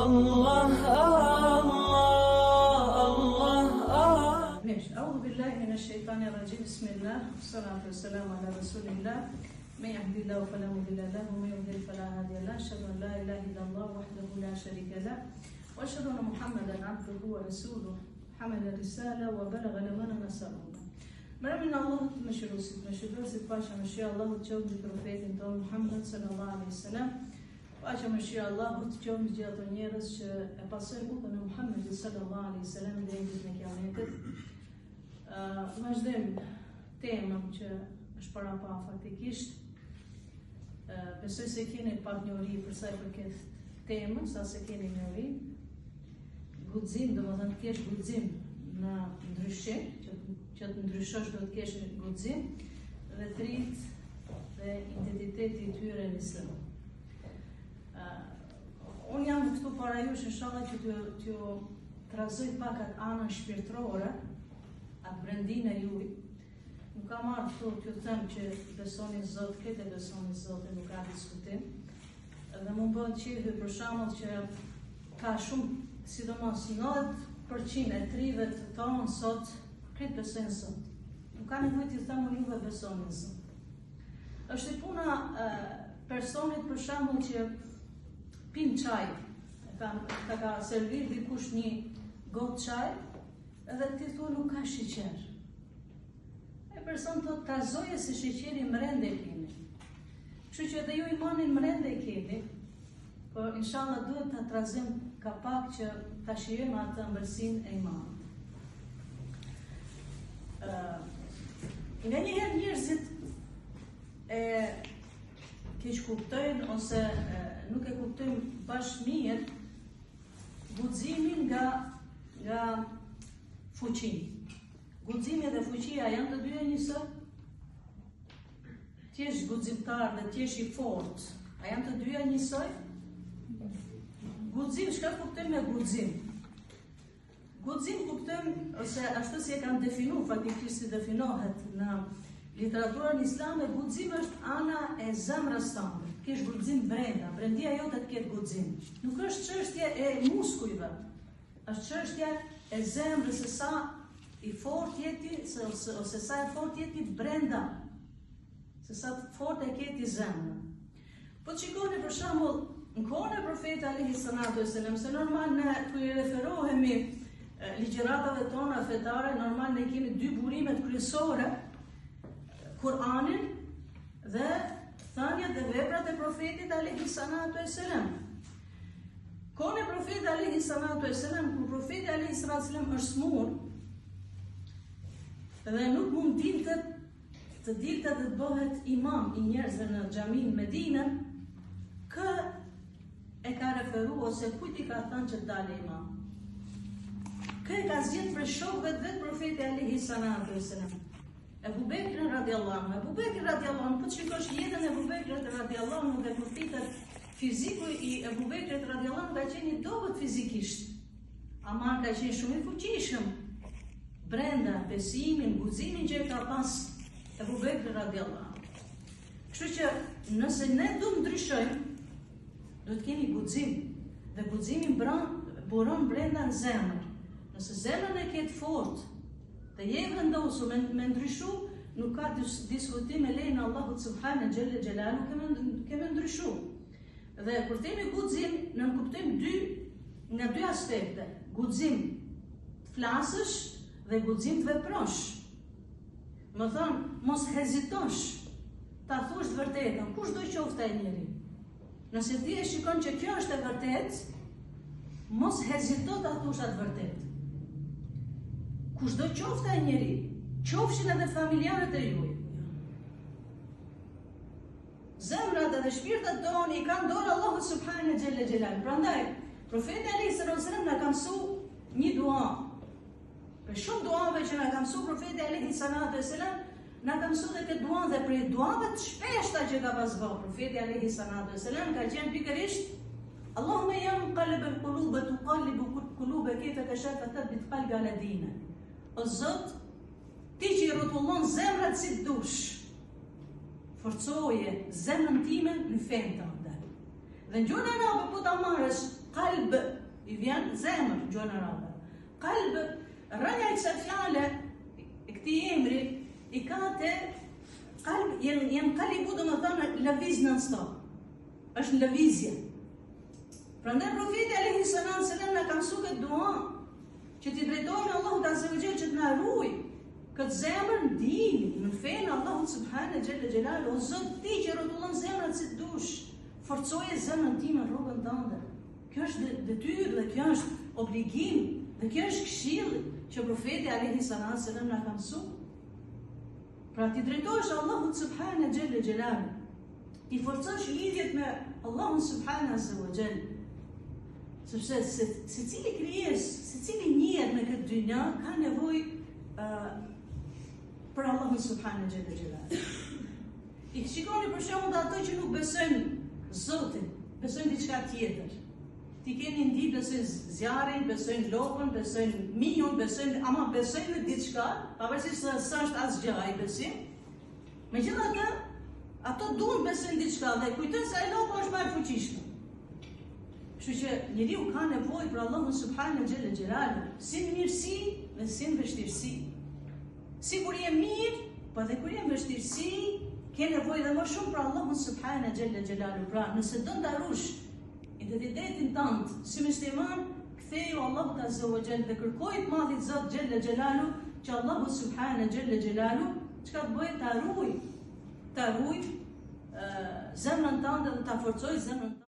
الله الله ماشي. أعوذ بالله من الشيطان الرجيم. بسم الله والصلاة والسلام على رسول الله. من يهدي الله فلا مضل له ومن يضلل فلا هادي له. أشهد أن لا إله إلا الله وحده لا شريك له وأشهد أن محمدا عبده ورسوله حمل الرسالة وبلغ الأمانة ونصره. من الله مشروسي باشا مشيا الله تجوز بروفيت محمد صلى الله عليه وسلم. Paqja mëshira Allahut qoftë gjithë ato njerëz që e pasojnë rrugën e Muhamedit sallallahu alaihi wasallam deri në ditën e Kiametit. Vazhdojmë temën që është para pa faktikisht. Besoj se keni pak njohuri për sa i përket temës, sa se keni njohuri. Guxim, domethënë të kesh guxim në ndryshim, që të ndryshosh do të kesh guxim dhe trit dhe identiteti i tyre në Islam. Unë jam këtu para jush, inshallah që t'ju trazoj pak atë anën shpirtërore, atë brendin e juj. Nuk kam marrë këtu t'ju them që besoni Zot, këtë e besoni Zotin, nuk ka diskutim. Dhe më bëhet qefi për shembull që ka shumë, sidomos 90% e trive të tonë sot, këtë besojnë Zot. Nuk ka nevojë t'ju them juve besoni Zot. Është e puna personit për shembull që pin çaj, ta ka servir dikush një gotë çaj, edhe ti thua nuk ka sheqer. E person thot ta zoje se sheqeri mrende keni. Kështu që edhe ju imanin mrende keni, por inshallah duhet ta trazojmë ka pak që ta shijojmë atë ëmbëlsinë e imanit. Nga njëherë njerëzit e keq kuptojnë ose nuk e kuptojmë bashkë mirë guximin nga fuqia. Guximi dhe fuqia janë të dyja njësoj? Ti je guximtar dhe ti je i fortë, a janë të dyja njësoj? Guxim, çka kuptojmë me guxim? Guxim kuptojmë, ose ashtu si e kanë definuar, faktikisht si definohet në literaturën islame, guxim është ana e zemrës tënde. Kesh guxim brenda, brendia jote të ketë guxim. Nuk është çështje e muskujve, është çështje e zemrës, se sa i fortë jeti, ose sa e fortë jeti brenda, se sa fortë e keti zemrën. Po shikoni për shembull në kohën e profetit alayhi salatu wasalam, se normal ne kur i referohemi ligjëratave tona fetare, normal ne kemi dy burimet kryesore: Kur'anin dhe thënjet dhe veprat e profetit alayhi salatu wasalam. Kohën e profetit alayhi salatu wasalam, kur profeti alayhi salatu wasalam është smur dhe nuk mund dilte të bëhet imam i njerëzve në xhamin Medinë, kë e ka referu ose kujt i ka thënë që dalë imam. Kë e ka zgjedhur për shokëve të vet profeti alayhi salatu wasalam. Ebu Bekrin radiallahu anhu. Ebu Bekrin radiallahu anhu, po të shikosh jetën e Ebu Bekrit radiallahu anhu dhe përfitet fiziku i Ebu Bekrit radiallahu anhu ka qenë i dobët fizikisht, ama ka qenë shumë i fuqishëm brenda besimin, guximin që ka pas Ebu Bekri radiallahu anhu. Kështu që nëse ne do ndryshojmë, do të kemi guxim, dhe guximi buron brenda në zemër. Nëse zemrën e ketë fortë, dhe je vendosur me ndryshu, nuk ka diskutim me lejnë Allahut subhane gjelle gjelalu keme ndryshu. Dhe kur themi guxim, në kuptojmë nga dy aspekte: guxim të flasësh dhe guxim të veprosh. Më thonë, mos hezitosh ta thush të vërtetën, kush do qoftë ai njeri. Nëse ti e shikon që kjo është e vërtet, mos hezito ta thush atë vërtet. Kushdo qoftë ai njeri, qofshin edhe familjarët e juaj. Zemrat dhe shpirtat tonë i kanë dorë Allahut subhanahu xhelle xhelal. Prandaj, profeti alayhi salatu wasallam na ka mësuar një dua. Për shumë duave që na ka mësuar profeti alayhi salatu wasallam, na ka mësuar edhe dua dhe për duave të shpeshta që ka pas bërë profeti alayhi salatu wasallam ka qenë pikërisht Allahumma ya muqallib al-qulub tuqallib quluba kayfa tasha fathabbit qalbi ala dinik. O Zot, ti që i rrotullon zemrat si dush, forcoje zemrën time në fenë tënde. Dhe në gjurën e nabe po ta marrësh qalb zemër, gjuhën arabe. Qalb, rënja e kësaj fjale, këtij emri, i ka te qalb, janë qalibu do të thonë lëviz non stop. Është lëvizje. Prandaj profeti alayhi sallam na ka mësuar këtë dua, që t'i drejtohemi Allahut azza wa jall që të na ruaj këtë zemër ndihni në fenë Allahut subhanahu xhella xhelalu. O Zot, ti që rrotullon zemrat si dush, forcoje zemrën time në rrugën tënde. Kjo është detyrë dhe kjo është obligim dhe kjo është këshilli që profeti alayhi sallam na ka mësuar. Pra ti drejtohesh Allahut subhanahu xhella xhelalu, ti forcosh lidhjet me Allahun subhanahu wa jall. Sepse secili krijes, secili njerëz në këtë dynja ka nevojë për Allahun subhanahu xhella xhelalu. I shikoni për shembull ato që nuk besojnë Zotin, besojnë diçka tjetër. Ti keni ndi besojnë zjarrin, besojnë lopën, besojnë miun, ama besojnë në diçka, pavarësisht se s'është asgjë ai besim. Megjithatë, ato duan besojnë diçka dhe kujtojnë se ai lopa është më e fuqishme. Kështu që njeriu ka nevojë për Allahun subhanahu xhella xhelalu, si në mirësi dhe si në vështirësi. Si kur je mirë, po edhe kur je në vështirësi, ke nevojë dhe më shumë për Allahun subhanahu xhella xhelalu. Pra, nëse do të ndarosh identitetin tënd si musliman, ktheju Allahut azza wa jall dhe kërkoj të madhit Zot xhella xhelalu që Allahu subhanahu xhella xhelalu çka të bëjë ta ruaj zemrën tënde dhe ta forcojë zemrën tënde.